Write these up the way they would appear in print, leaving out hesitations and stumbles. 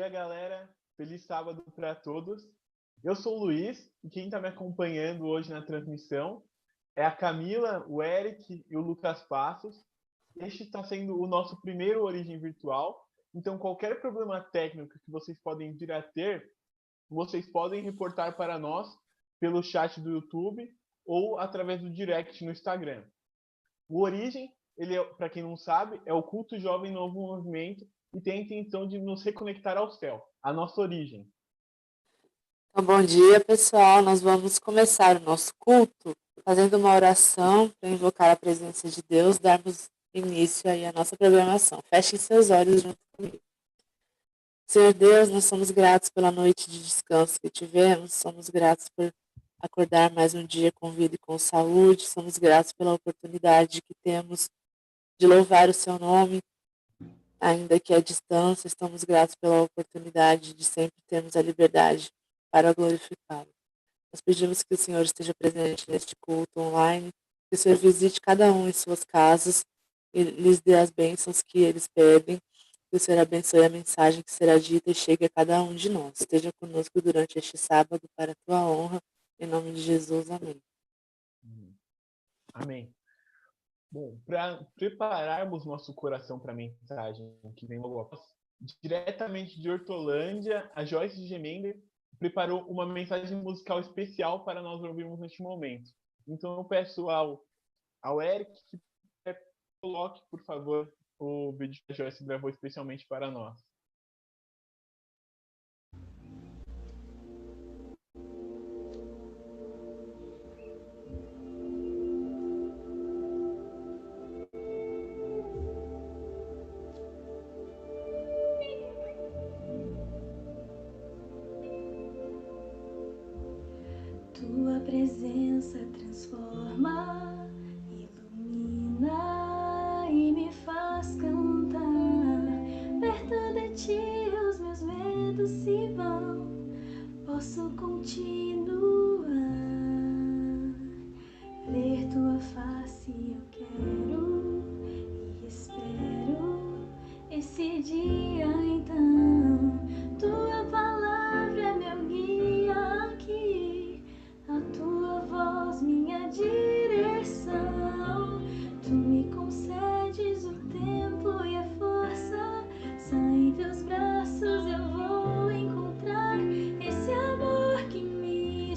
dia, galera. Feliz sábado para todos. Eu sou o Luiz e quem está me acompanhando hoje na transmissão é a Camila, o Eric e o Lucas Passos. Este está sendo o nosso primeiro Origem Virtual. Então, qualquer problema técnico que vocês podem vir a ter, vocês podem reportar para nós pelo chat do YouTube ou através do direct no Instagram. O Origem, ele para quem não sabe, é o culto jovem novo movimento e tem a intenção de nos reconectar ao céu, a nossa origem. Então, bom dia, pessoal. Nós vamos começar o nosso culto fazendo uma oração para invocar a presença de Deus, darmos início aí à nossa programação. Fechem seus olhos junto comigo. Senhor Deus, nós somos gratos pela noite de descanso que tivemos, somos gratos por acordar mais um dia com vida e com saúde, somos gratos pela oportunidade que temos de louvar o seu nome, ainda que à distância, estamos gratos pela oportunidade de sempre termos a liberdade para glorificá-lo. Nós pedimos que o Senhor esteja presente neste culto online, que o Senhor visite cada um em suas casas e lhes dê as bênçãos que eles pedem, que o Senhor abençoe a mensagem que será dita e chegue a cada um de nós. Esteja conosco durante este sábado para a tua honra, em nome de Jesus, amém. Amém. Bom, para prepararmos nosso coração para a mensagem que vem logo após, diretamente de Hortolândia, a Joyce Gemender preparou uma mensagem musical especial para nós ouvirmos neste momento. Então eu peço ao Eric que coloque, por favor, o vídeo que a Joyce gravou especialmente para nós. Tua presença transforma, ilumina e me faz cantar. Perto de ti os meus medos se vão, posso continuar. Ver tua face eu quero e espero esse dia então. Tua palavra é meu guia aqui, a tua voz minha direção. Tu me concedes o tempo e a força, só em teus braços eu vou encontrar esse amor que me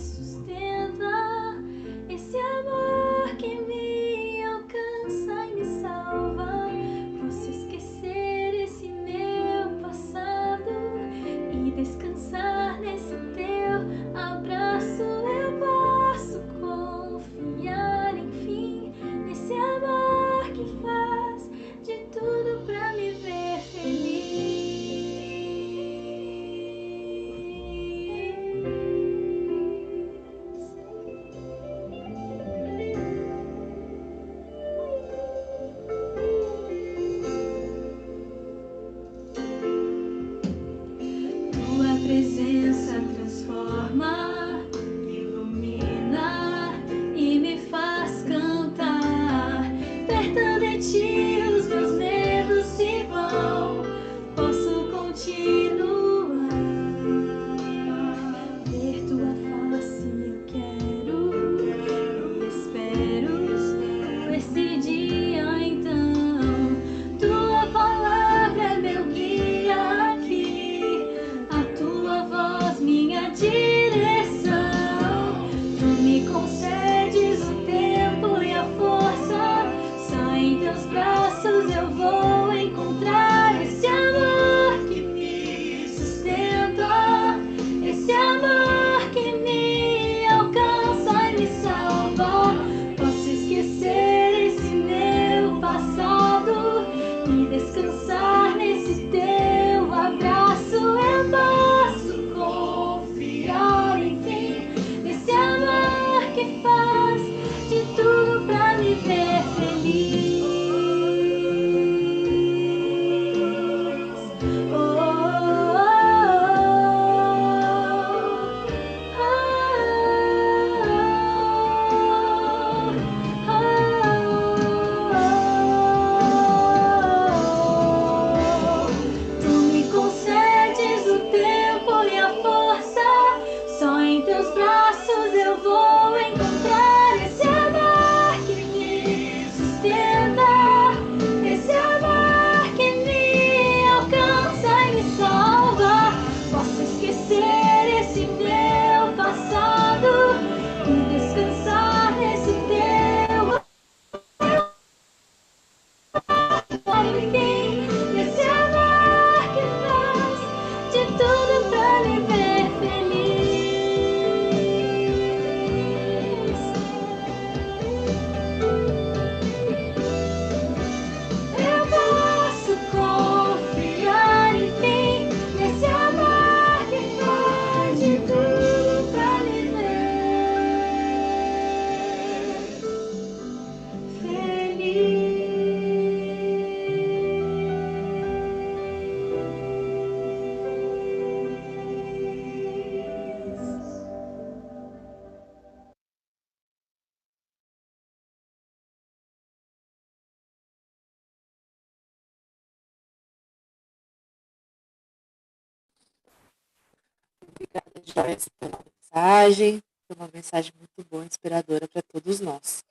já recebeu a mensagem. Foi uma mensagem muito boa, inspiradora para todos nós.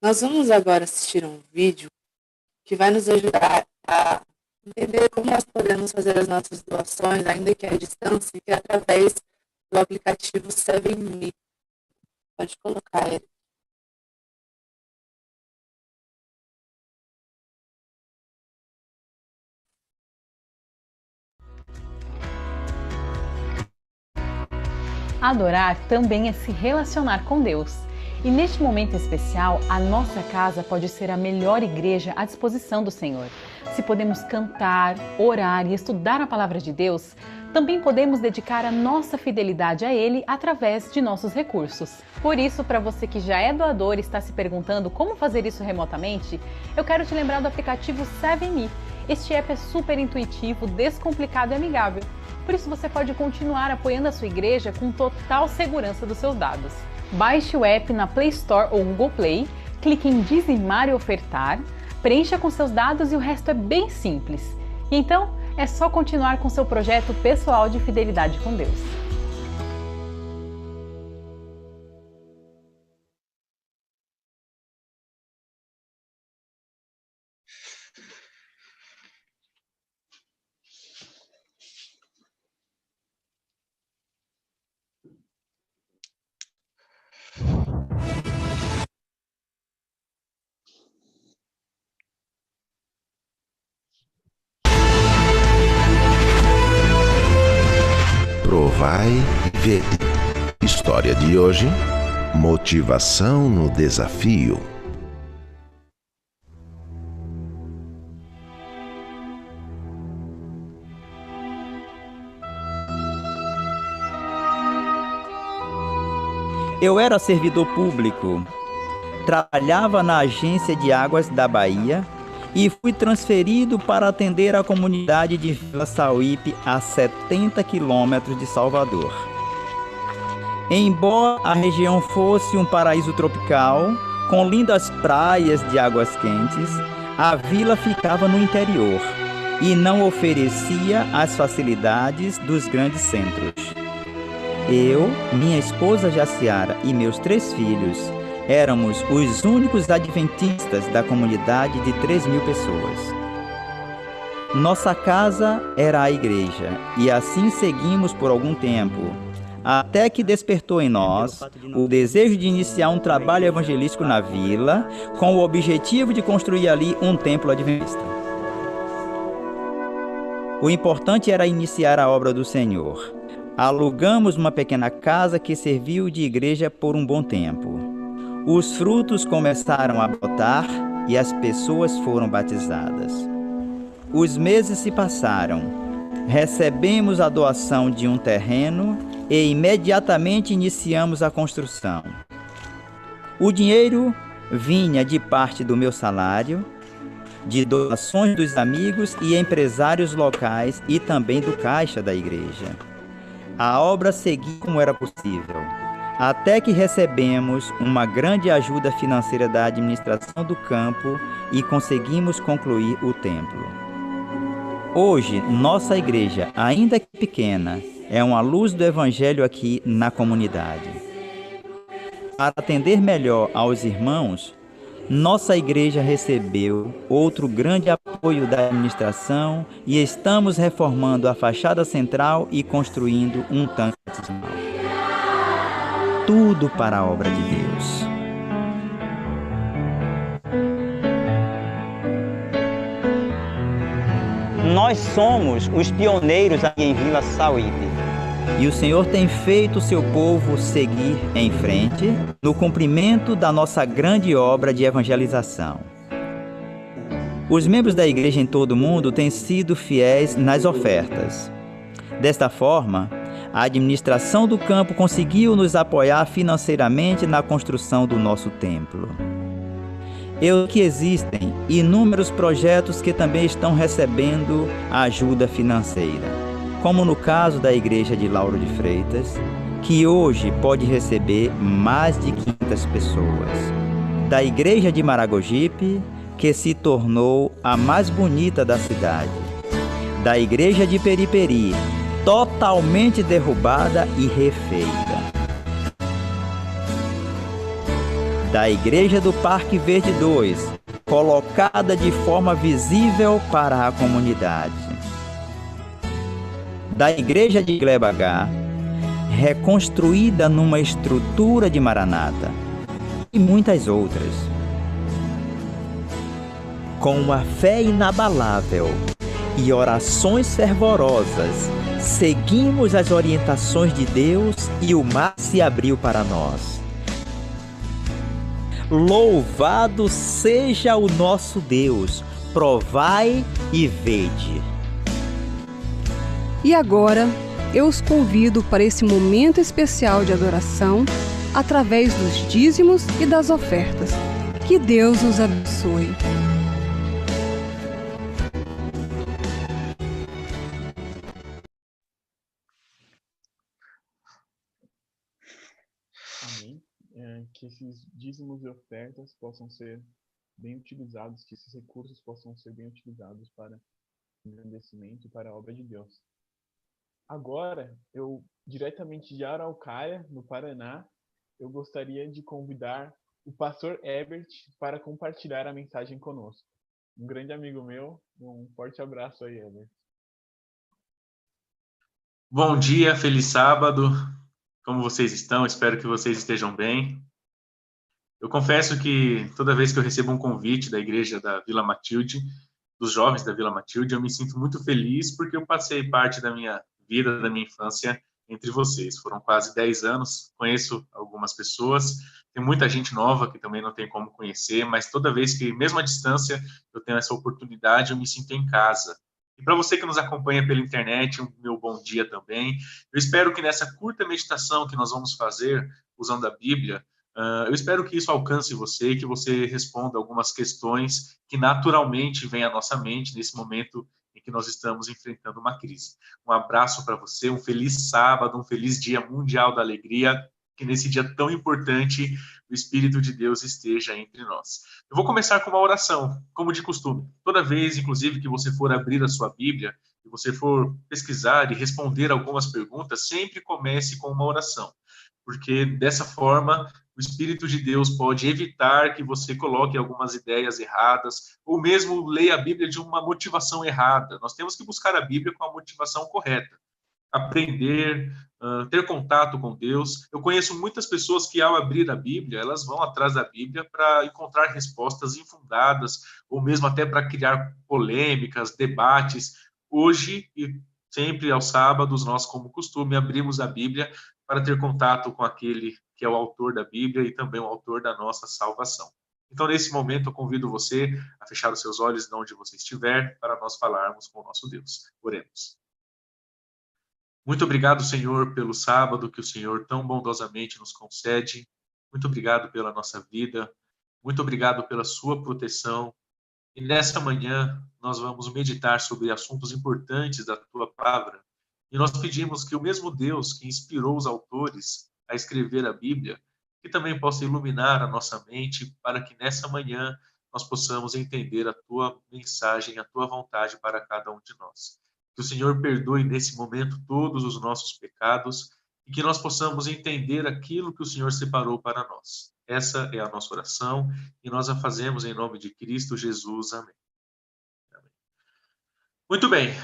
Nós vamos agora assistir um vídeo que vai nos ajudar a entender como nós podemos fazer as nossas doações, ainda que à distância, e que é através do aplicativo 7Me. Pode colocar ele. Adorar também é se relacionar com Deus. E neste momento especial, a nossa casa pode ser a melhor igreja à disposição do Senhor. Se podemos cantar, orar e estudar a palavra de Deus, também podemos dedicar a nossa fidelidade a Ele através de nossos recursos. Por isso, para você que já é doador e está se perguntando como fazer isso remotamente, eu quero te lembrar do aplicativo 7Me. Este app é super intuitivo, descomplicado e amigável. Por isso você pode continuar apoiando a sua igreja com total segurança dos seus dados. Baixe o app na Play Store ou Google Play, clique em dizimar e ofertar, preencha com seus dados e o resto é bem simples. E então, é só continuar com seu projeto pessoal de fidelidade com Deus. Provai e vede. História de hoje: motivação no desafio. Eu era servidor público, trabalhava na Agência de Águas da Bahia e fui transferido para atender a comunidade de Vila Sauípe, a 70 quilômetros de Salvador. Embora a região fosse um paraíso tropical, com lindas praias de águas quentes, a vila ficava no interior e não oferecia as facilidades dos grandes centros. Eu, minha esposa Jaciara e meus 3 filhos éramos os únicos adventistas da comunidade de 3.000 pessoas. Nossa casa era a igreja e assim seguimos por algum tempo, até que despertou em nós o desejo de iniciar um trabalho evangelístico na vila, com o objetivo de construir ali um templo adventista. O importante era iniciar a obra do Senhor. Alugamos uma pequena casa que serviu de igreja por um bom tempo. Os frutos começaram a brotar e as pessoas foram batizadas. Os meses se passaram. Recebemos a doação de um terreno e imediatamente iniciamos a construção. O dinheiro vinha de parte do meu salário, de doações dos amigos e empresários locais e também do caixa da igreja. A obra seguia como era possível, até que recebemos uma grande ajuda financeira da administração do campo e conseguimos concluir o templo. Hoje, nossa igreja, ainda que pequena, é uma luz do Evangelho aqui na comunidade. Para atender melhor aos irmãos, nossa igreja recebeu outro grande apoio da administração e estamos reformando a fachada central e construindo um tanque batismal. Tudo para a obra de Deus. Nós somos os pioneiros aqui em Vila Sauípe. E o Senhor tem feito o seu povo seguir em frente no cumprimento da nossa grande obra de evangelização. Os membros da igreja em todo o mundo têm sido fiéis nas ofertas. Desta forma, a administração do campo conseguiu nos apoiar financeiramente na construção do nosso templo. Que existem inúmeros projetos que também estão recebendo ajuda financeira, como no caso da igreja de Lauro de Freitas, que hoje pode receber mais de 500 pessoas, da igreja de Maragogipe, que se tornou a mais bonita da cidade, da igreja de Periperi, totalmente derrubada e refeita. Da Igreja do Parque Verde 2, colocada de forma visível para a comunidade. Da Igreja de Gleba H, reconstruída numa estrutura de Maranata. E muitas outras. Com uma fé inabalável e orações fervorosas, seguimos as orientações de Deus e o mar se abriu para nós. Louvado seja o nosso Deus, provai e vede. E agora, eu os convido para esse momento especial de adoração, através dos dízimos e das ofertas. Que Deus nos abençoe. Amém. Que esses dízimos e ofertas possam ser bem utilizados, que esses recursos possam ser bem utilizados para o engrandecimento e para a obra de Deus. Agora, eu, diretamente de Araucária, no Paraná, eu gostaria de convidar o pastor Herbert para compartilhar a mensagem conosco. Um grande amigo meu, um forte abraço aí, Herbert. Bom dia, feliz sábado. Como vocês estão? Espero que vocês estejam bem. Eu confesso que toda vez que eu recebo um convite da igreja da Vila Matilde, dos jovens da Vila Matilde, eu me sinto muito feliz porque eu passei parte da minha vida, da minha infância entre vocês. Foram quase 10 anos, conheço algumas pessoas, tem muita gente nova que também não tem como conhecer, mas toda vez que, mesmo à distância, eu tenho essa oportunidade, eu me sinto em casa. E para você que nos acompanha pela internet, um meu bom dia também. Eu espero que nessa curta meditação que nós vamos fazer, usando a Bíblia, eu espero que isso alcance você, que você responda algumas questões que naturalmente vêm à nossa mente nesse momento em que nós estamos enfrentando uma crise. Um abraço para você, um feliz sábado, um feliz Dia Mundial da Alegria, que nesse dia tão importante o Espírito de Deus esteja entre nós. Eu vou começar com uma oração, como de costume. Toda vez, inclusive, que você for abrir a sua Bíblia, que você for pesquisar e responder algumas perguntas, sempre comece com uma oração, porque dessa forma o Espírito de Deus pode evitar que você coloque algumas ideias erradas, ou mesmo leia a Bíblia de uma motivação errada. Nós temos que buscar a Bíblia com a motivação correta. Aprender, ter contato com Deus. Eu conheço muitas pessoas que, ao abrir a Bíblia, elas vão atrás da Bíblia para encontrar respostas infundadas, ou mesmo até para criar polêmicas, debates. Hoje, e sempre aos sábados, nós, como costume, abrimos a Bíblia para ter contato com aquele que é o autor da Bíblia e também o autor da nossa salvação. Então, nesse momento, eu convido você a fechar os seus olhos de onde você estiver para nós falarmos com o nosso Deus. Oremos. Muito obrigado, Senhor, pelo sábado que o Senhor tão bondosamente nos concede. Muito obrigado pela nossa vida. Muito obrigado pela sua proteção. E nessa manhã, nós vamos meditar sobre assuntos importantes da tua palavra. E nós pedimos que o mesmo Deus que inspirou os autores a escrever a Bíblia, que também possa iluminar a nossa mente para que nessa manhã nós possamos entender a tua mensagem, a tua vontade para cada um de nós. Que o Senhor perdoe nesse momento todos os nossos pecados e que nós possamos entender aquilo que o Senhor separou para nós. Essa é a nossa oração e nós a fazemos em nome de Cristo Jesus. Amém. Amém. Muito bem.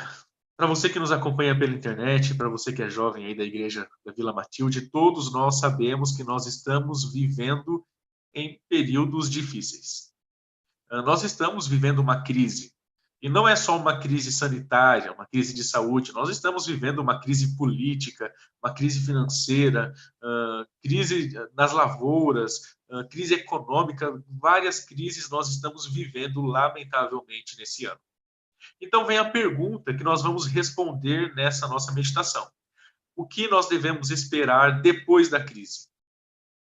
Para você que nos acompanha pela internet, para você que é jovem aí da Igreja da Vila Matilde, todos nós sabemos que nós estamos vivendo em períodos difíceis. Nós estamos vivendo uma crise. E não é só uma crise sanitária, uma crise de saúde. Nós estamos vivendo uma crise política, uma crise financeira, crise nas lavouras, crise econômica. Várias crises nós estamos vivendo, lamentavelmente, nesse ano. Então vem a pergunta que nós vamos responder nessa nossa meditação. O que nós devemos esperar depois da crise?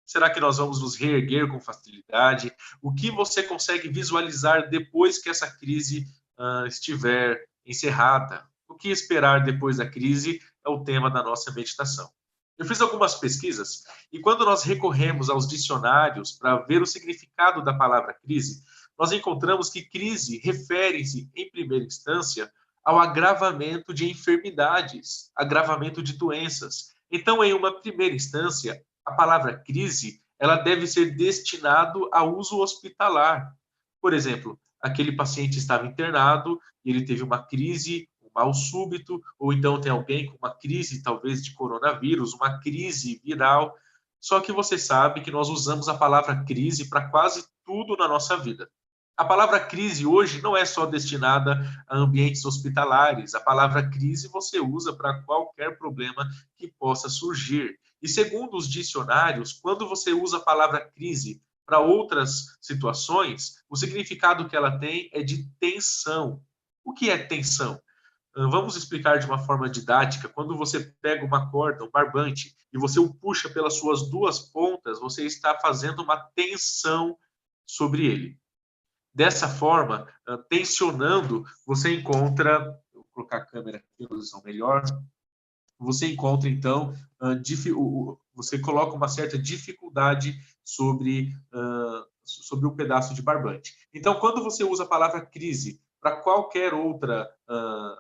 Será que nós vamos nos reerguer com facilidade? O que você consegue visualizar depois que essa crise estiver encerrada? O que esperar depois da crise é o tema da nossa meditação. Eu fiz algumas pesquisas e quando nós recorremos aos dicionários para ver o significado da palavra crise, nós encontramos que crise refere-se, em primeira instância, ao agravamento de enfermidades, agravamento de doenças. Então, em uma primeira instância, a palavra crise, ela deve ser destinado a uso hospitalar. Por exemplo, aquele paciente estava internado e ele teve uma crise, um mal súbito, ou então tem alguém com uma crise, talvez, de coronavírus, uma crise viral. Só que você sabe que nós usamos a palavra crise para quase tudo na nossa vida. A palavra crise hoje não é só destinada a ambientes hospitalares. A palavra crise você usa para qualquer problema que possa surgir. E segundo os dicionários, quando você usa a palavra crise para outras situações, o significado que ela tem é de tensão. O que é tensão? Vamos explicar de uma forma didática. Quando você pega uma corda, um barbante, e você o puxa pelas suas duas pontas, você está fazendo uma tensão sobre ele. Dessa forma, tensionando, você encontra, vou colocar a câmera aqui em posição melhor, você encontra, então, você coloca uma certa dificuldade sobre o pedaço de barbante. Então, quando você usa a palavra crise para qualquer outra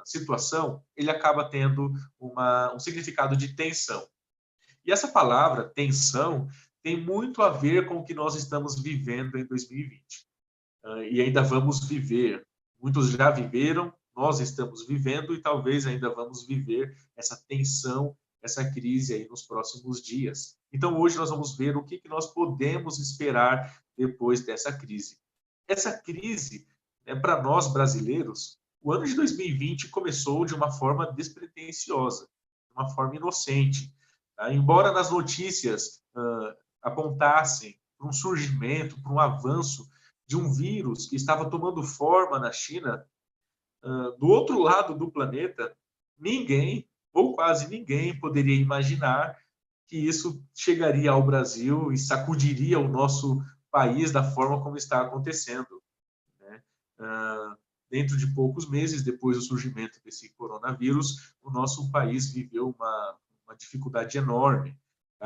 situação, ele acaba tendo um significado de tensão. E essa palavra, tensão, tem muito a ver com o que nós estamos vivendo em 2020. E ainda vamos viver. Muitos já viveram, nós estamos vivendo e talvez ainda vamos viver essa tensão, essa crise aí nos próximos dias. Então, hoje nós vamos ver o que nós podemos esperar depois dessa crise. Essa crise, para nós brasileiros, o ano de 2020 começou de uma forma despretensiosa, de uma forma inocente. Tá? Embora nas notícias apontassem para um surgimento, para um avanço de um vírus que estava tomando forma na China, do outro lado do planeta, ninguém, ou quase ninguém, poderia imaginar que isso chegaria ao Brasil e sacudiria o nosso país da forma como está acontecendo. Né? Dentro de poucos meses, depois do surgimento desse coronavírus, o nosso país viveu uma dificuldade enorme.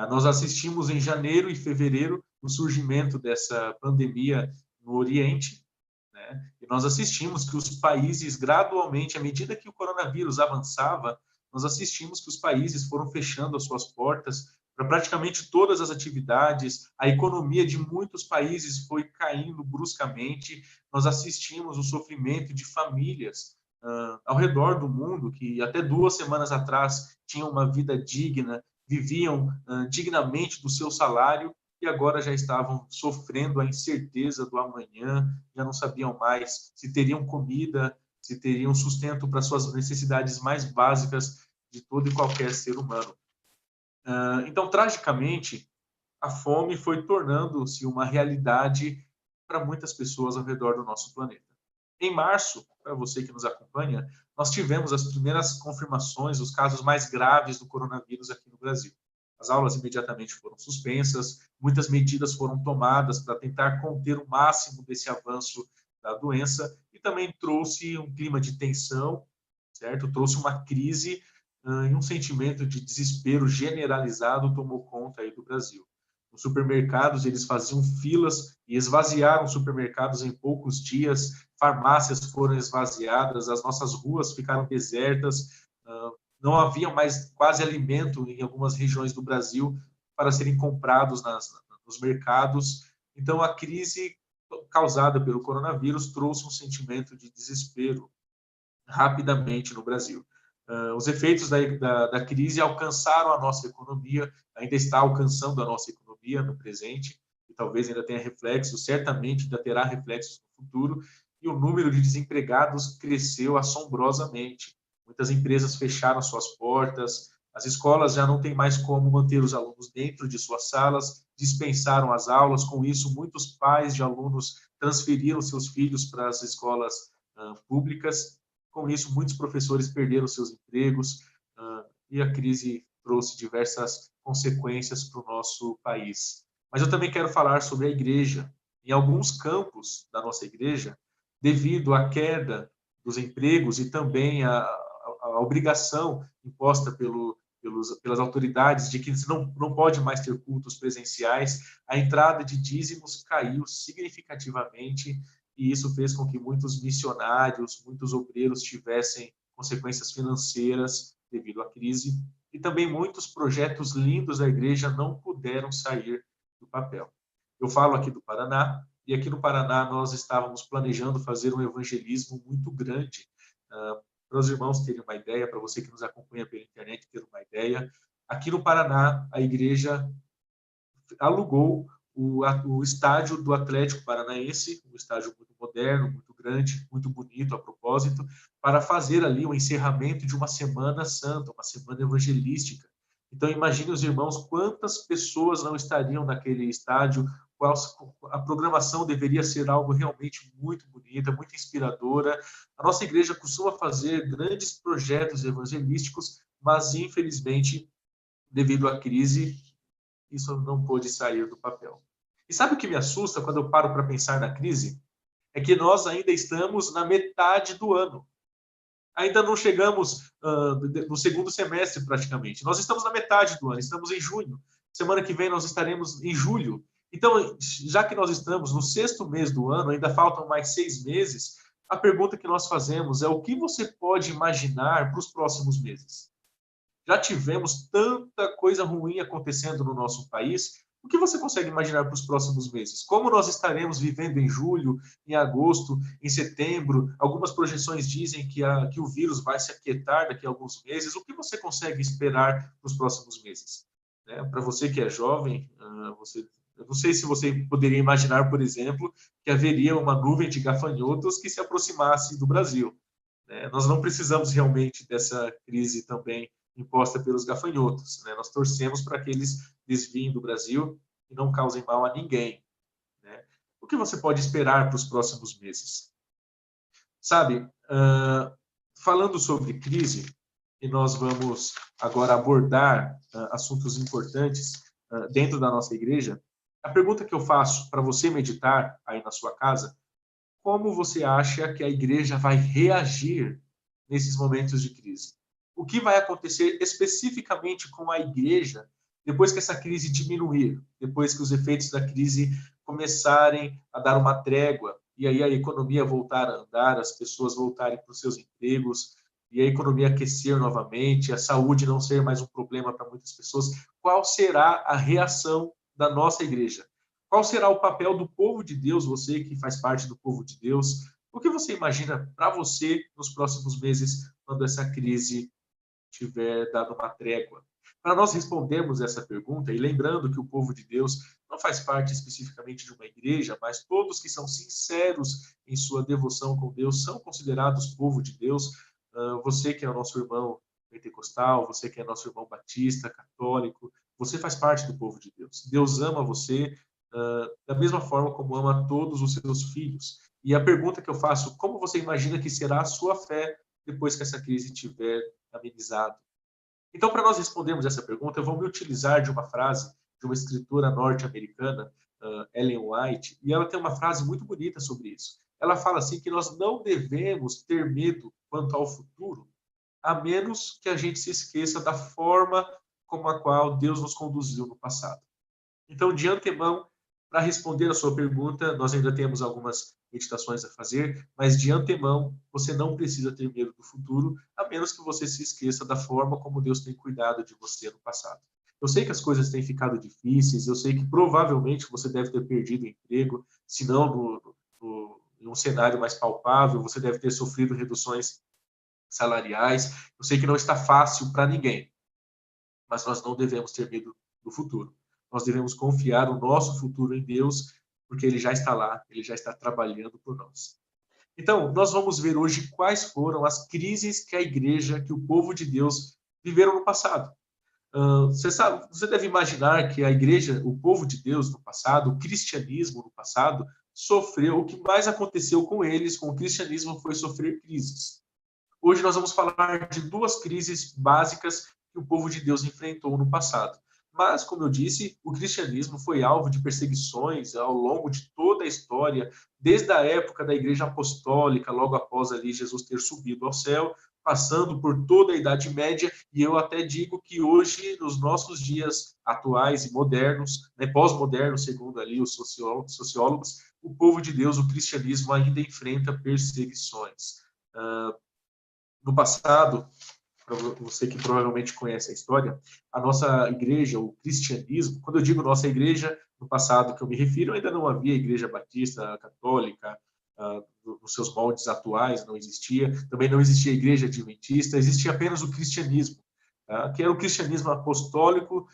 Nós assistimos em janeiro e fevereiro o surgimento dessa pandemia no Oriente, né? E nós assistimos que os países, gradualmente, à medida que o coronavírus avançava, nós assistimos que os países foram fechando as suas portas para praticamente todas as atividades, a economia de muitos países foi caindo bruscamente, nós assistimos o sofrimento de famílias ao redor do mundo, que até 2 semanas atrás tinham uma vida digna, viviam dignamente do seu salário, e agora já estavam sofrendo a incerteza do amanhã, já não sabiam mais se teriam comida, se teriam sustento para suas necessidades mais básicas de todo e qualquer ser humano. Então, tragicamente, a fome foi tornando-se uma realidade para muitas pessoas ao redor do nosso planeta. Em março, para você que nos acompanha, nós tivemos as primeiras confirmações dos casos mais graves do coronavírus aqui no Brasil. As aulas imediatamente foram suspensas, muitas medidas foram tomadas para tentar conter o máximo desse avanço da doença e também trouxe um clima de tensão, certo? Trouxe uma crise e um sentimento de desespero generalizado tomou conta aí do Brasil. Os supermercados, eles faziam filas e esvaziaram supermercados em poucos dias, farmácias foram esvaziadas, as nossas ruas ficaram desertas, não havia mais quase alimento em algumas regiões do Brasil para serem comprados nos mercados. Então, a crise causada pelo coronavírus trouxe um sentimento de desespero rapidamente no Brasil. Os efeitos da crise alcançaram a nossa economia, ainda está alcançando a nossa economia no presente, e talvez ainda tenha reflexos, certamente ainda terá reflexos no futuro, e o número de desempregados cresceu assombrosamente. Muitas empresas fecharam suas portas, as escolas já não têm mais como manter os alunos dentro de suas salas, dispensaram as aulas, com isso muitos pais de alunos transferiram seus filhos para as escolas públicas, com isso muitos professores perderam seus empregos e a crise trouxe diversas consequências para o nosso país. Mas eu também quero falar sobre a igreja. Em alguns campos da nossa igreja, devido à queda dos empregos e também a obrigação imposta pelas autoridades de que não pode mais ter cultos presenciais, a entrada de dízimos caiu significativamente e isso fez com que muitos missionários, muitos obreiros tivessem consequências financeiras devido à crise, e também muitos projetos lindos da igreja não puderam sair do papel. Eu falo aqui do Paraná, e aqui no Paraná nós estávamos planejando fazer um evangelismo muito grande. Para os irmãos terem uma ideia, para você que nos acompanha pela internet ter uma ideia, aqui no Paraná a igreja alugou o estádio do Atlético Paranaense, um estádio muito moderno, muito grande, muito bonito a propósito, para fazer ali o encerramento de uma Semana Santa, uma semana evangelística. Então imagine os irmãos quantas pessoas não estariam naquele estádio, a programação deveria ser algo realmente muito bonita, muito inspiradora. A nossa igreja costuma fazer grandes projetos evangelísticos, mas infelizmente, devido à crise, isso não pôde sair do papel. E sabe o que me assusta quando eu paro para pensar na crise? É que nós ainda estamos na metade do ano. Ainda não chegamos no segundo semestre, praticamente. Nós estamos na metade do ano, estamos em junho. Semana que vem nós estaremos em julho. Então, já que nós estamos no 6º mês do ano, ainda faltam mais 6 meses, a pergunta que nós fazemos é: o que você pode imaginar para os próximos meses? Já tivemos tanta coisa ruim acontecendo no nosso país. O que você consegue imaginar para os próximos meses? Como nós estaremos vivendo em julho, em agosto, em setembro? Algumas projeções dizem que o vírus vai se aquietar daqui a alguns meses. O que você consegue esperar para os próximos meses? Para você que é jovem, eu não sei se você poderia imaginar, por exemplo, que haveria uma nuvem de gafanhotos que se aproximasse do Brasil. Nós não precisamos realmente dessa crise também imposta pelos gafanhotos. Nós torcemos para que eles desviem do Brasil e não causem mal a ninguém. O que você pode esperar para os próximos meses? Sabe, falando sobre crise, e nós vamos agora abordar assuntos importantes dentro da nossa igreja, a pergunta que eu faço para você meditar aí na sua casa: como você acha que a igreja vai reagir nesses momentos de crise? O que vai acontecer especificamente com a igreja depois que essa crise diminuir, depois que os efeitos da crise começarem a dar uma trégua, e aí a economia voltar a andar, as pessoas voltarem para os seus empregos, e a economia aquecer novamente, a saúde não ser mais um problema para muitas pessoas? Qual será a reação da nossa igreja? Qual será o papel do povo de Deus, você que faz parte do povo de Deus? O que você imagina para você nos próximos meses, quando essa crise tiver dado uma trégua? Para nós respondermos essa pergunta, e lembrando que o povo de Deus não faz parte especificamente de uma igreja, mas todos que são sinceros em sua devoção com Deus são considerados povo de Deus. Você que é o nosso irmão pentecostal, você que é nosso irmão batista, católico, você faz parte do povo de Deus. Deus ama você da mesma forma como ama todos os seus filhos. E a pergunta que eu faço: como você imagina que será a sua fé depois que essa crise tiver amenizado? Então, para nós respondermos essa pergunta, eu vou me utilizar de uma frase de uma escritora norte-americana, Ellen White, e ela tem uma frase muito bonita sobre isso. Ela fala assim que nós não devemos ter medo quanto ao futuro, a menos que a gente se esqueça da forma como a qual Deus nos conduziu no passado. Então, de antemão, para responder a sua pergunta, nós ainda temos algumas meditações a fazer, mas de antemão, você não precisa ter medo do futuro, a menos que você se esqueça da forma como Deus tem cuidado de você no passado. Eu sei que as coisas têm ficado difíceis, eu sei que provavelmente você deve ter perdido o emprego, se não em um cenário mais palpável, você deve ter sofrido reduções salariais. Eu sei que não está fácil para ninguém, mas nós não devemos ter medo do futuro. Nós devemos confiar o nosso futuro em Deus, porque Ele já está lá, Ele já está trabalhando por nós. Então, nós vamos ver hoje quais foram as crises que a igreja, que o povo de Deus viveram no passado. Você deve imaginar que a igreja, o povo de Deus no passado, o cristianismo no passado, sofreu, o que mais aconteceu com eles, com o cristianismo, foi sofrer crises. Hoje nós vamos falar de 2 crises básicas que o povo de Deus enfrentou no passado. Mas, como eu disse, o cristianismo foi alvo de perseguições ao longo de toda a história, desde a época da Igreja Apostólica, logo após ali Jesus ter subido ao céu, passando por toda a Idade Média, e eu até digo que hoje, nos nossos dias atuais e modernos, pós-modernos, segundo ali os sociólogos, o povo de Deus, o cristianismo, ainda enfrenta perseguições. No passado, para você que provavelmente conhece a história, a nossa igreja, o cristianismo, quando eu digo nossa igreja, no passado que eu me refiro, ainda não havia igreja batista, católica, nos seus moldes atuais, não existia. Também não existia igreja adventista, existia apenas o cristianismo, que era o cristianismo apostólico,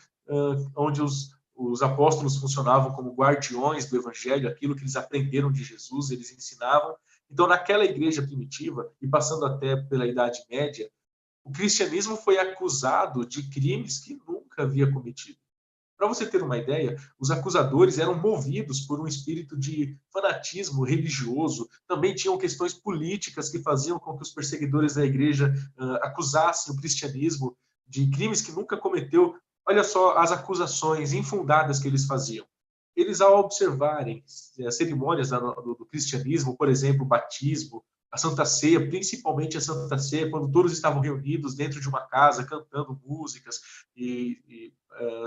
onde os apóstolos funcionavam como guardiões do evangelho, aquilo que eles aprenderam de Jesus, eles ensinavam. Então, naquela igreja primitiva, e passando até pela Idade Média, o cristianismo foi acusado de crimes que nunca havia cometido. Para você ter uma ideia, os acusadores eram movidos por um espírito de fanatismo religioso, também tinham questões políticas que faziam com que os perseguidores da igreja acusassem o cristianismo de crimes que nunca cometeu. Olha só as acusações infundadas que eles faziam. Eles, ao observarem as cerimônias do cristianismo, por exemplo, o batismo, a Santa Ceia, principalmente a Santa Ceia, quando todos estavam reunidos dentro de uma casa, cantando músicas e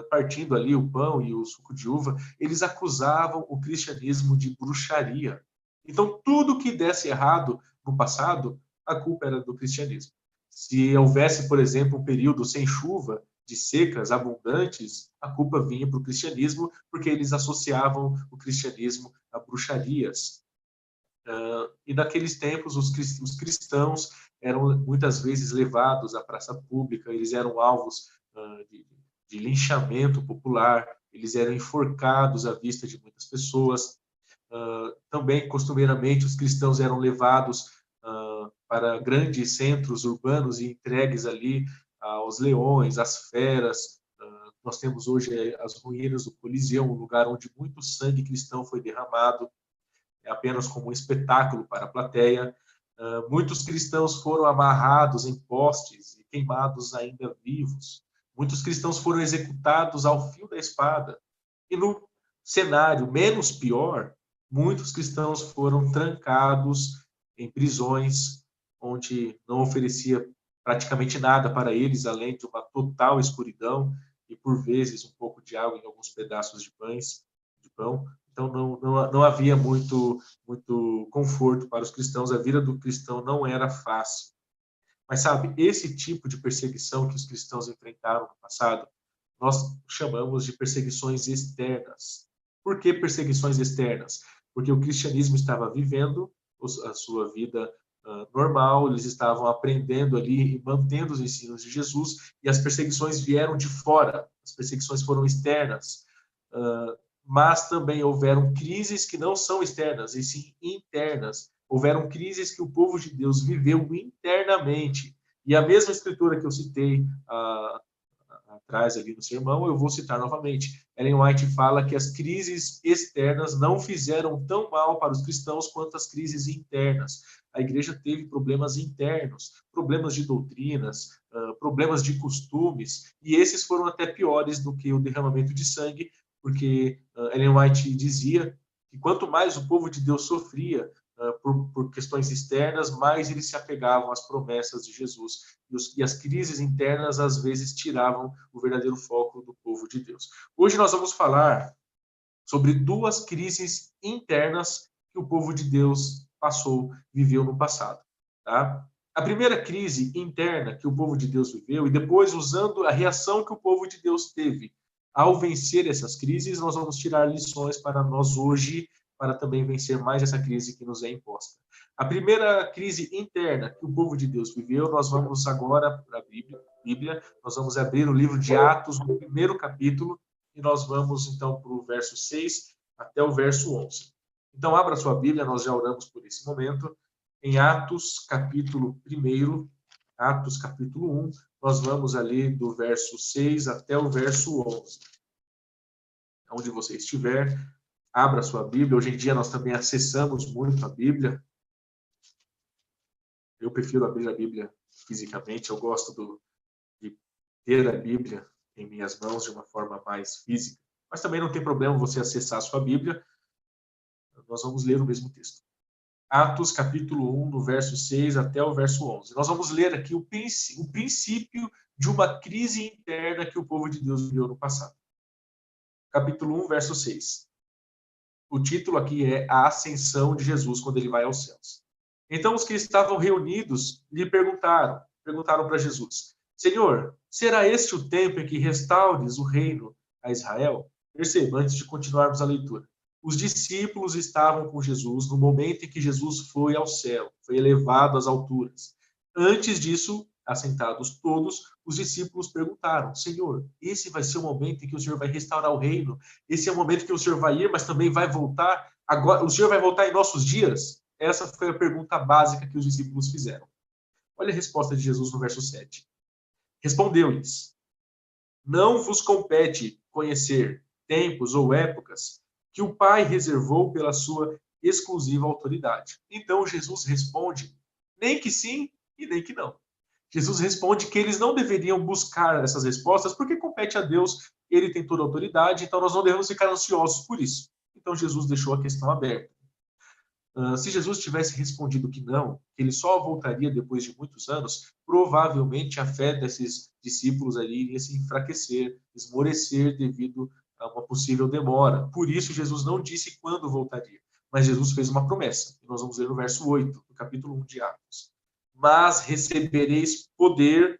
partindo ali o pão e o suco de uva, eles acusavam o cristianismo de bruxaria. Então, tudo que desse errado no passado, a culpa era do cristianismo. Se houvesse, por exemplo, um período sem chuva, de secas abundantes, a culpa vinha para o cristianismo, porque eles associavam o cristianismo a bruxarias. E naqueles tempos, os cristãos eram muitas vezes levados à praça pública, eles eram alvos de linchamento popular, eles eram enforcados à vista de muitas pessoas. Também, costumeiramente, os cristãos eram levados para grandes centros urbanos e entregues ali aos leões, às feras. Nós temos hoje as ruínas do Coliseu, um lugar onde muito sangue cristão foi derramado, apenas como um espetáculo para a plateia. Muitos cristãos foram amarrados em postes e queimados ainda vivos. Muitos cristãos foram executados ao fio da espada. E no cenário menos pior, muitos cristãos foram trancados em prisões, onde não oferecia praticamente nada para eles, além de uma total escuridão e, por vezes, um pouco de água em alguns pedaços de pão. Então, não havia muito conforto para os cristãos. A vida do cristão não era fácil. Mas, sabe, esse tipo de perseguição que os cristãos enfrentaram no passado, nós chamamos de perseguições externas. Por que perseguições externas? Porque o cristianismo estava vivendo a sua vida normal, eles estavam aprendendo ali e mantendo os ensinos de Jesus, e as perseguições vieram de fora, as perseguições foram externas. Mas também houveram crises que não são externas, e sim internas. Houveram crises que o povo de Deus viveu internamente. E a mesma escritura que eu citei atrás ali no sermão, eu vou citar novamente. Ellen White fala que as crises externas não fizeram tão mal para os cristãos quanto as crises internas. A igreja teve problemas internos, problemas de doutrinas, problemas de costumes, e esses foram até piores do que o derramamento de sangue, porque Ellen White dizia que quanto mais o povo de Deus sofria por questões externas, mais eles se apegavam às promessas de Jesus. E as crises internas, às vezes, tiravam o verdadeiro foco do povo de Deus. Hoje nós vamos falar sobre duas crises internas que o povo de Deus viveu no passado. Tá? A primeira crise interna que o povo de Deus viveu, e depois usando a reação que o povo de Deus teve ao vencer essas crises, nós vamos tirar lições para nós hoje, para também vencer mais essa crise que nos é imposta. A primeira crise interna que o povo de Deus viveu, nós vamos agora para a Bíblia, nós vamos abrir o livro de Atos, no primeiro capítulo, e nós vamos então para o verso 6 até o verso 11. Então, abra sua Bíblia, nós já oramos por esse momento. Em Atos, capítulo 1, Atos, capítulo 1, nós vamos ali do verso 6 até o verso 11. Onde você estiver, abra sua Bíblia. Hoje em dia nós também acessamos muito a Bíblia. Eu prefiro abrir a Bíblia fisicamente, eu gosto de ter a Bíblia em minhas mãos de uma forma mais física. Mas também não tem problema você acessar a sua Bíblia. Nós vamos ler o mesmo texto. Atos, capítulo 1, do verso 6 até o verso 11. Nós vamos ler aqui o princípio de uma crise interna que o povo de Deus viveu no passado. Capítulo 1, verso 6. O título aqui é A Ascensão de Jesus quando ele vai aos céus. Então os que estavam reunidos lhe perguntaram para Jesus: Senhor, será este o tempo em que restaures o reino a Israel? Perceba, antes de continuarmos a leitura. Os discípulos estavam com Jesus no momento em que Jesus foi ao céu, foi elevado às alturas. Antes disso, assentados todos, os discípulos perguntaram: Senhor, esse vai ser o momento em que o Senhor vai restaurar o reino? Esse é o momento que o Senhor vai ir, mas também vai voltar? Agora, o Senhor vai voltar em nossos dias? Essa foi a pergunta básica que os discípulos fizeram. Olha a resposta de Jesus no verso 7. Respondeu-lhes: Não vos compete conhecer tempos ou épocas que o Pai reservou pela sua exclusiva autoridade. Então Jesus responde nem que sim e nem que não. Jesus responde que eles não deveriam buscar essas respostas porque compete a Deus, ele tem toda a autoridade, então nós não devemos ficar ansiosos por isso. Então Jesus deixou a questão aberta. Se Jesus tivesse respondido que não, que ele só voltaria depois de muitos anos, provavelmente a fé desses discípulos ali iria se enfraquecer, esmorecer devido a uma possível demora. Por isso Jesus não disse quando voltaria, mas Jesus fez uma promessa. E nós vamos ler no verso 8, do capítulo 1 de Atos. Mas recebereis poder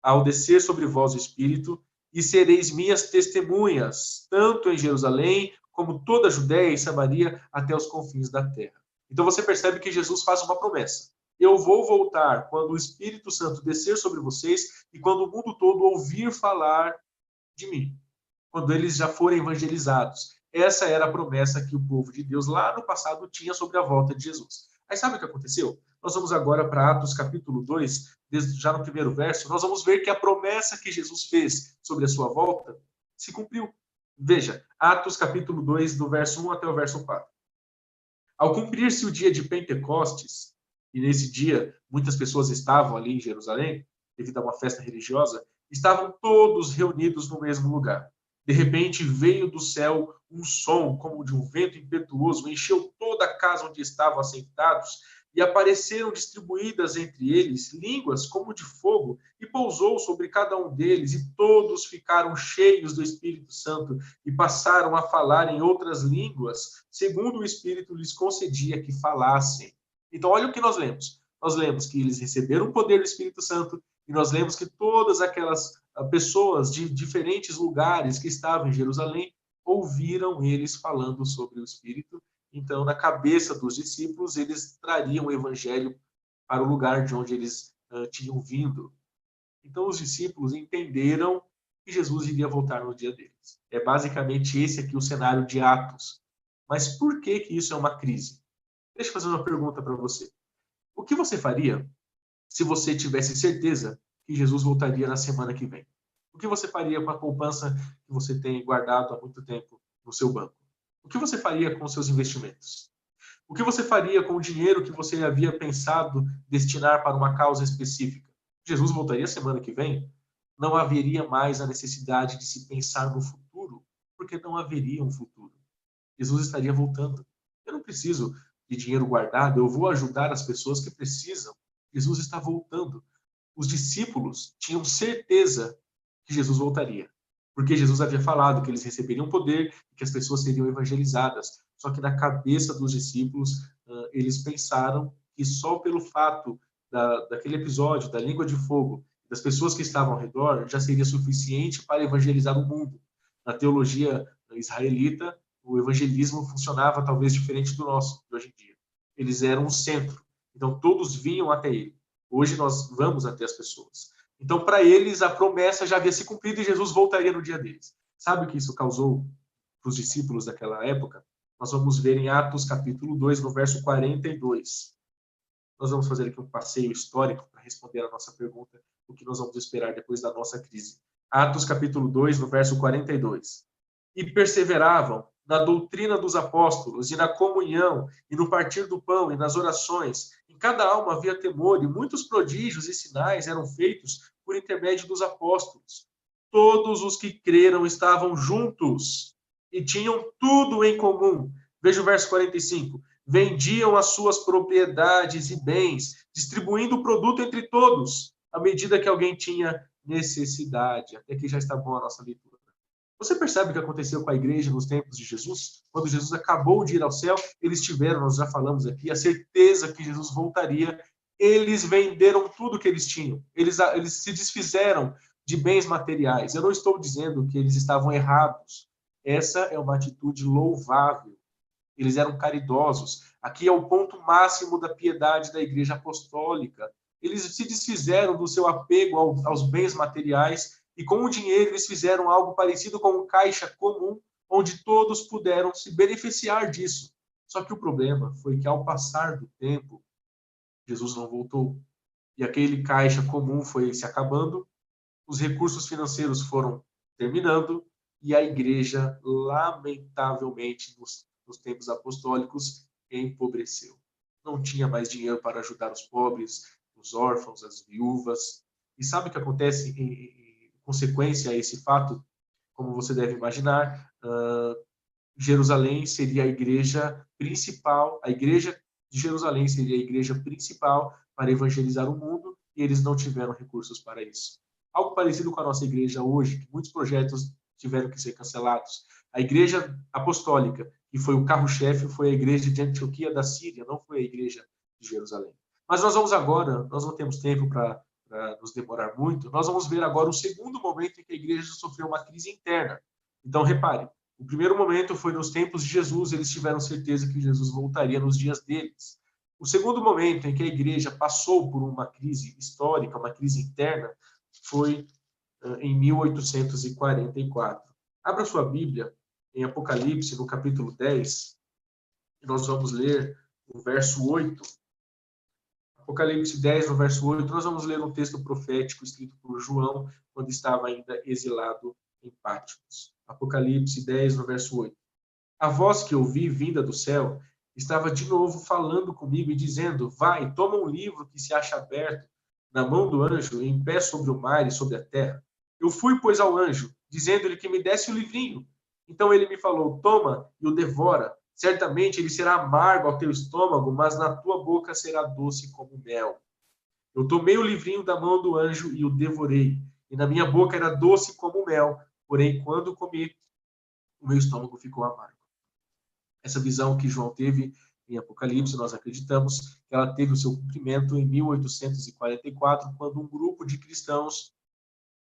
ao descer sobre vós o Espírito, e sereis minhas testemunhas, tanto em Jerusalém, como toda a Judéia e Samaria, até os confins da terra. Então você percebe que Jesus faz uma promessa. Eu vou voltar quando o Espírito Santo descer sobre vocês e quando o mundo todo ouvir falar de mim. Quando eles já forem evangelizados. Essa era a promessa que o povo de Deus lá no passado tinha sobre a volta de Jesus. Aí sabe o que aconteceu? Nós vamos agora para Atos capítulo 2, já no primeiro verso, nós vamos ver que a promessa que Jesus fez sobre a sua volta se cumpriu. Veja, Atos capítulo 2, do verso 1 até o verso 4. Ao cumprir-se o dia de Pentecostes, e nesse dia muitas pessoas estavam ali em Jerusalém, devido a uma festa religiosa, estavam todos reunidos no mesmo lugar. De repente veio do céu um som como de um vento impetuoso, encheu toda a casa onde estavam assentados, e apareceram distribuídas entre eles línguas como de fogo, e pousou sobre cada um deles, e todos ficaram cheios do Espírito Santo, e passaram a falar em outras línguas, segundo o Espírito lhes concedia que falassem. Então, olha o que nós lemos. Nós lemos que eles receberam o poder do Espírito Santo, e nós lemos que todas aquelas pessoas de diferentes lugares que estavam em Jerusalém ouviram eles falando sobre o Espírito. Então, na cabeça dos discípulos, eles trariam o evangelho para o lugar de onde eles tinham vindo. Então, os discípulos entenderam que Jesus iria voltar no dia deles. É basicamente esse aqui o cenário de Atos. Mas por que isso é uma crise? Deixa eu fazer uma pergunta para você. O que você faria se você tivesse certeza que Jesus voltaria na semana que vem? O que você faria com a poupança que você tem guardado há muito tempo no seu banco? O que você faria com os seus investimentos? O que você faria com o dinheiro que você havia pensado destinar para uma causa específica? Jesus voltaria semana que vem? Não haveria mais a necessidade de se pensar no futuro, porque não haveria um futuro. Jesus estaria voltando. Eu não preciso de dinheiro guardado, eu vou ajudar as pessoas que precisam. Jesus está voltando. Os discípulos tinham certeza que Jesus voltaria, porque Jesus havia falado que eles receberiam poder e que as pessoas seriam evangelizadas. Só que na cabeça dos discípulos, eles pensaram que só pelo fato daquele episódio, da língua de fogo, das pessoas que estavam ao redor, já seria suficiente para evangelizar o mundo. Na teologia israelita, o evangelismo funcionava talvez diferente do nosso, de hoje em dia. Eles eram um centro, então todos vinham até ele. Hoje nós vamos até as pessoas. Então, para eles, a promessa já havia se cumprido e Jesus voltaria no dia deles. Sabe o que isso causou para os discípulos daquela época? Nós vamos ver em Atos capítulo 2, no verso 42. Nós vamos fazer aqui um passeio histórico para responder a nossa pergunta, o que nós vamos esperar depois da nossa crise. Atos capítulo 2, no verso 42. E perseveravam na doutrina dos apóstolos, e na comunhão, e no partir do pão, e nas orações. Em cada alma havia temor, e muitos prodígios e sinais eram feitos por intermédio dos apóstolos. Todos os que creram estavam juntos, e tinham tudo em comum. Veja o verso 45. Vendiam as suas propriedades e bens, distribuindo o produto entre todos, à medida que alguém tinha necessidade. Até aqui já está boa a nossa leitura. Você percebe o que aconteceu com a igreja nos tempos de Jesus? Quando Jesus acabou de ir ao céu, eles tiveram, nós já falamos aqui, a certeza que Jesus voltaria. Eles venderam tudo que eles tinham. Eles se desfizeram de bens materiais. Eu não estou dizendo que eles estavam errados. Essa é uma atitude louvável. Eles eram caridosos. Aqui é o ponto máximo da piedade da igreja apostólica. Eles se desfizeram do seu apego aos bens materiais e com o dinheiro eles fizeram algo parecido com um caixa comum, onde todos puderam se beneficiar disso. Só que o problema foi que, ao passar do tempo, Jesus não voltou. E aquele caixa comum foi se acabando, os recursos financeiros foram terminando, e a igreja, lamentavelmente, nos tempos apostólicos, empobreceu. Não tinha mais dinheiro para ajudar os pobres, os órfãos, as viúvas. E sabe o que acontece em consequência a esse fato? Como você deve imaginar, Jerusalém seria a igreja principal, a igreja de Jerusalém seria a igreja principal para evangelizar o mundo, e eles não tiveram recursos para isso. Algo parecido com a nossa igreja hoje, que muitos projetos tiveram que ser cancelados. A igreja apostólica, que foi o carro-chefe, foi a igreja de Antioquia da Síria, não foi a igreja de Jerusalém. Mas nós vamos agora, nós não temos tempo para nos demorar muito, nós vamos ver agora o segundo momento em que a igreja sofreu uma crise interna. Então, repare, o primeiro momento foi nos tempos de Jesus, eles tiveram certeza que Jesus voltaria nos dias deles. O segundo momento em que a igreja passou por uma crise histórica, uma crise interna, foi em 1844. Abra sua Bíblia em Apocalipse, no capítulo 10, e nós vamos ler o verso 8. Apocalipse 10, no verso 8, nós vamos ler um texto profético escrito por João, quando estava ainda exilado em Patmos. Apocalipse 10, no verso 8. A voz que ouvi, vinda do céu, estava de novo falando comigo e dizendo: vai, toma um livro que se acha aberto na mão do anjo, em pé sobre o mar e sobre a terra. Eu fui, pois, ao anjo, dizendo-lhe que me desse o livrinho. Então ele me falou: toma e o devora. Certamente ele será amargo ao teu estômago, mas na tua boca será doce como mel. Eu tomei o livrinho da mão do anjo e o devorei. E na minha boca era doce como mel, porém quando comi, o meu estômago ficou amargo. Essa visão que João teve em Apocalipse, nós acreditamos que ela teve o seu cumprimento em 1844, quando um grupo de cristãos,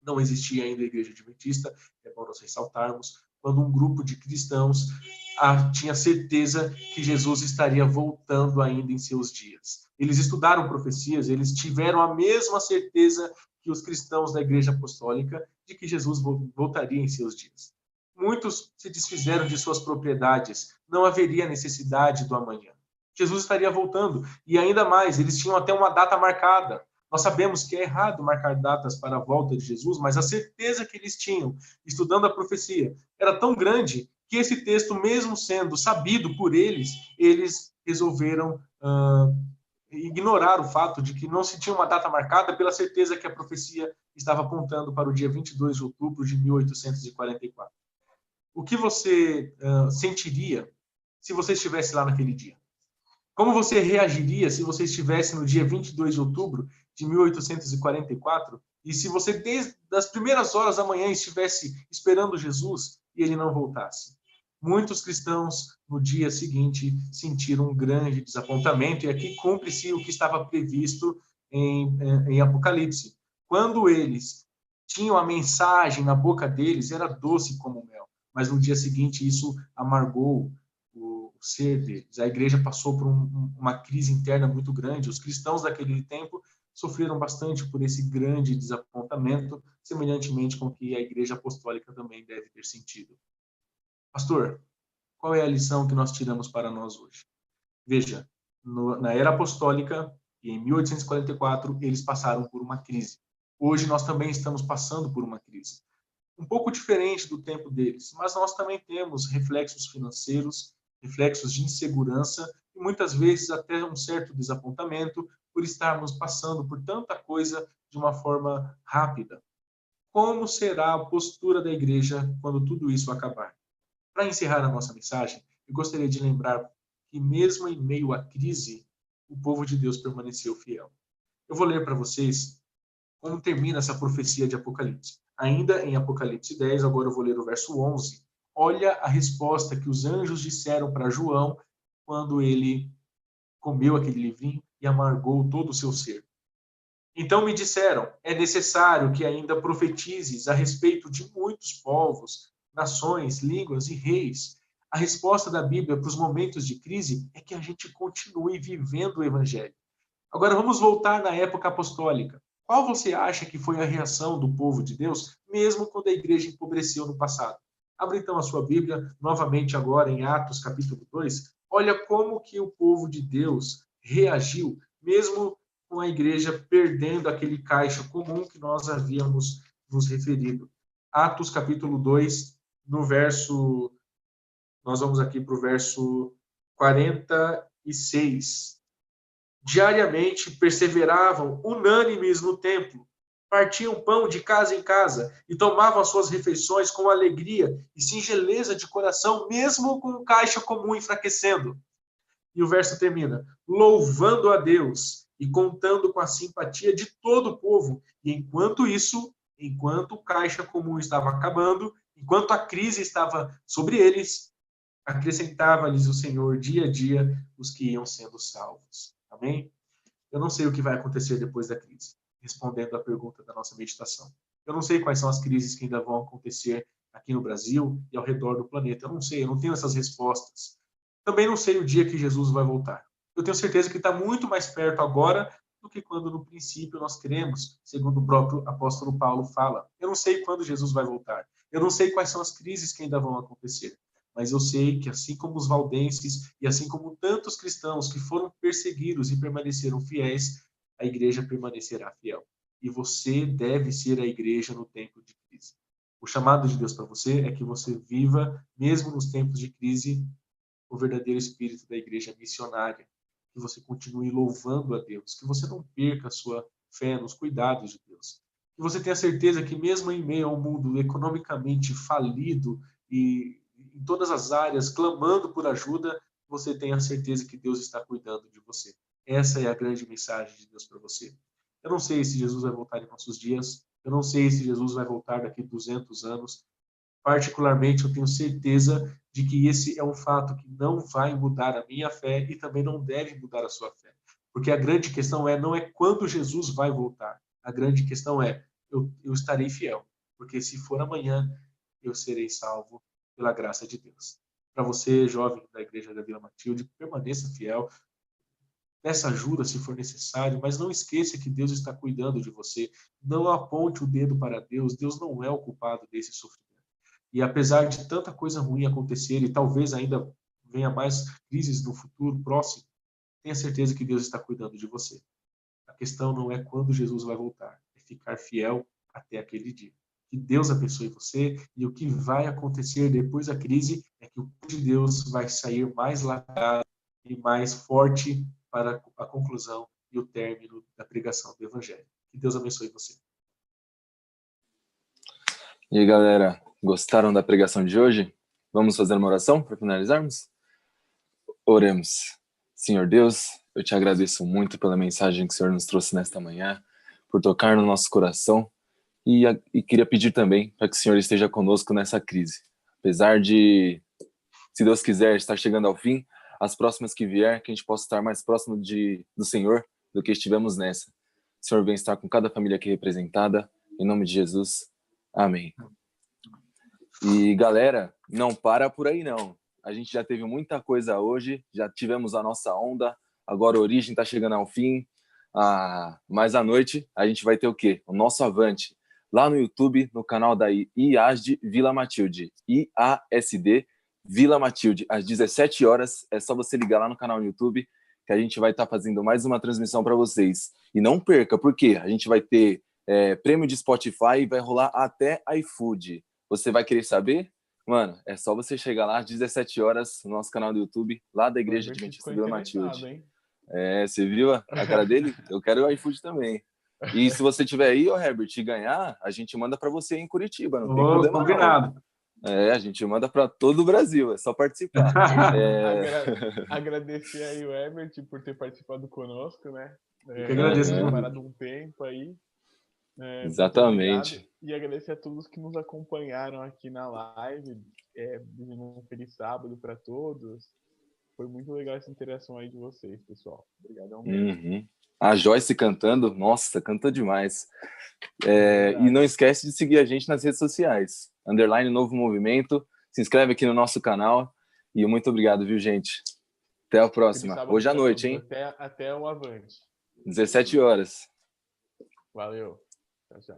não existia ainda a Igreja Adventista, é bom nós ressaltarmos, quando um grupo de cristãos tinha certeza que Jesus estaria voltando ainda em seus dias. Eles estudaram profecias, eles tiveram a mesma certeza que os cristãos da Igreja Apostólica de que Jesus voltaria em seus dias. Muitos se desfizeram de suas propriedades, não haveria necessidade do amanhã. Jesus estaria voltando, e ainda mais, eles tinham até uma data marcada. Nós sabemos que é errado marcar datas para a volta de Jesus, mas a certeza que eles tinham, estudando a profecia, era tão grande que esse texto, mesmo sendo sabido por eles, eles resolveram ignorar o fato de que não se tinha uma data marcada pela certeza que a profecia estava apontando para o dia 22 de outubro de 1844. O que você sentiria se você estivesse lá naquele dia? Como você reagiria se você estivesse no dia 22 de outubro de 1844 e se você, desde as primeiras horas da manhã, estivesse esperando Jesus e ele não voltasse? Muitos cristãos, no dia seguinte, sentiram um grande desapontamento, e aqui cumpre-se o que estava previsto em Apocalipse. Quando eles tinham a mensagem na boca deles, era doce como mel, mas no dia seguinte isso amargou o ser deles. A igreja passou por uma crise interna muito grande. Os cristãos daquele tempo sofreram bastante por esse grande desapontamento, semelhantemente com o que a igreja apostólica também deve ter sentido. Pastor, qual é a lição que nós tiramos para nós hoje? Veja, na era apostólica, e em 1844, eles passaram por uma crise. Hoje nós também estamos passando por uma crise. Um pouco diferente do tempo deles, mas nós também temos reflexos financeiros, reflexos de insegurança e muitas vezes até um certo desapontamento por estarmos passando por tanta coisa de uma forma rápida. Como será a postura da igreja quando tudo isso acabar? Para encerrar a nossa mensagem, eu gostaria de lembrar que mesmo em meio à crise, o povo de Deus permaneceu fiel. Eu vou ler para vocês como termina essa profecia de Apocalipse. Ainda em Apocalipse 10, agora eu vou ler o verso 11. Olha a resposta que os anjos disseram para João quando ele comeu aquele livrinho e amargou todo o seu ser. Então me disseram, é necessário que ainda profetizes a respeito de muitos povos, nações, línguas e reis. A resposta da Bíblia para os momentos de crise é que a gente continue vivendo o Evangelho. Agora vamos voltar na época apostólica. Qual você acha que foi a reação do povo de Deus, mesmo quando a igreja empobreceu no passado? Abra então a sua Bíblia, novamente agora em Atos capítulo 2. Olha como que o povo de Deus reagiu, mesmo com a igreja perdendo aquele caixa comum que nós havíamos nos referido. Atos capítulo 2, no verso... Nós vamos aqui para o verso 46. Diariamente perseveravam unânimes no templo, partiam pão de casa em casa e tomavam as suas refeições com alegria e singeleza de coração, mesmo com o caixa comum enfraquecendo. E o verso termina, louvando a Deus e contando com a simpatia de todo o povo. E enquanto isso, enquanto o caixa comum estava acabando, enquanto a crise estava sobre eles, acrescentava-lhes o Senhor dia a dia os que iam sendo salvos. Amém? Eu não sei o que vai acontecer depois da crise, respondendo à pergunta da nossa meditação. Eu não sei quais são as crises que ainda vão acontecer aqui no Brasil e ao redor do planeta. Eu não sei, eu não tenho essas respostas. Também não sei o dia que Jesus vai voltar. Eu tenho certeza que está muito mais perto agora do que quando no princípio nós cremos, segundo o próprio apóstolo Paulo fala. Eu não sei quando Jesus vai voltar. Eu não sei quais são as crises que ainda vão acontecer. Mas eu sei que assim como os valdenses e assim como tantos cristãos que foram perseguidos e permaneceram fiéis, a igreja permanecerá fiel. E você deve ser a igreja no tempo de crise. O chamado de Deus para você é que você viva, mesmo nos tempos de crise, o verdadeiro espírito da igreja missionária. Que você continue louvando a Deus, que você não perca a sua fé nos cuidados de Deus. Que você tenha certeza que mesmo em meio a um mundo economicamente falido e em todas as áreas, clamando por ajuda, você tenha certeza que Deus está cuidando de você. Essa é a grande mensagem de Deus para você. Eu não sei se Jesus vai voltar em nossos dias, eu não sei se Jesus vai voltar daqui a 200 anos. Particularmente, eu tenho certeza de que esse é um fato que não vai mudar a minha fé e também não deve mudar a sua fé. Porque a grande questão não é quando Jesus vai voltar. A grande questão é, eu estarei fiel. Porque se for amanhã, eu serei salvo pela graça de Deus. Para você, jovem da Igreja da Vila Matilde, permaneça fiel, peça ajuda se for necessário, mas não esqueça que Deus está cuidando de você. Não aponte o dedo para Deus, Deus não é o culpado desse sofrimento. E apesar de tanta coisa ruim acontecer, e talvez ainda venha mais crises no futuro próximo, tenha certeza que Deus está cuidando de você. A questão não é quando Jesus vai voltar, é ficar fiel até aquele dia. Que Deus abençoe você, e o que vai acontecer depois da crise é que o povo de Deus vai sair mais largado e mais forte para a conclusão e o término da pregação do Evangelho. Que Deus abençoe você. E aí, galera, gostaram da pregação de hoje? Vamos fazer uma oração para finalizarmos? Oremos. Senhor Deus, eu te agradeço muito pela mensagem que o Senhor nos trouxe nesta manhã, por tocar no nosso coração. E queria pedir também para que o Senhor esteja conosco nessa crise. Apesar de, se Deus quiser, estar chegando ao fim, as próximas que vier, que a gente possa estar mais próximo do Senhor do que estivemos nessa. O Senhor vem estar com cada família aqui representada. Em nome de Jesus. Amém. E, galera, não para por aí, não. A gente já teve muita coisa hoje, já tivemos a nossa onda, agora a Origem está chegando ao fim. Mas à noite a gente vai ter o quê? O nosso Avante. Lá no YouTube, no canal da IASD Vila Matilde, IASD Vila Matilde, às 17 horas, é só você ligar lá no canal do YouTube, que a gente vai estar fazendo mais uma transmissão para vocês. E não perca, porque a gente vai ter prêmio de Spotify e vai rolar até iFood. Você vai querer saber? Mano, é só você chegar lá às 17 horas no nosso canal do YouTube, lá da Igreja Adventista Vila Matilde. Você viu a cara dele? Eu quero o iFood também. E se você tiver aí, Herbert, e ganhar, a gente manda para você em Curitiba, não tem problema combinado. Não. A gente manda para todo o Brasil, é só participar. Agradecer aí o Herbert por ter participado conosco, né? Eu que agradeço. Ter parado um tempo aí. Exatamente. Muito obrigado. E agradecer a todos que nos acompanharam aqui na live. Desejando um feliz sábado para todos. Foi muito legal essa interação aí de vocês, pessoal. Obrigadão mesmo. A Joyce cantando, nossa, cantou demais. E não esquece de seguir a gente nas redes sociais. _ Novo Movimento. Se inscreve aqui no nosso canal. E muito obrigado, viu, gente? Até a próxima. Hoje à noite, hein? Até o Avante. 17 horas. Valeu. Tchau, tchau.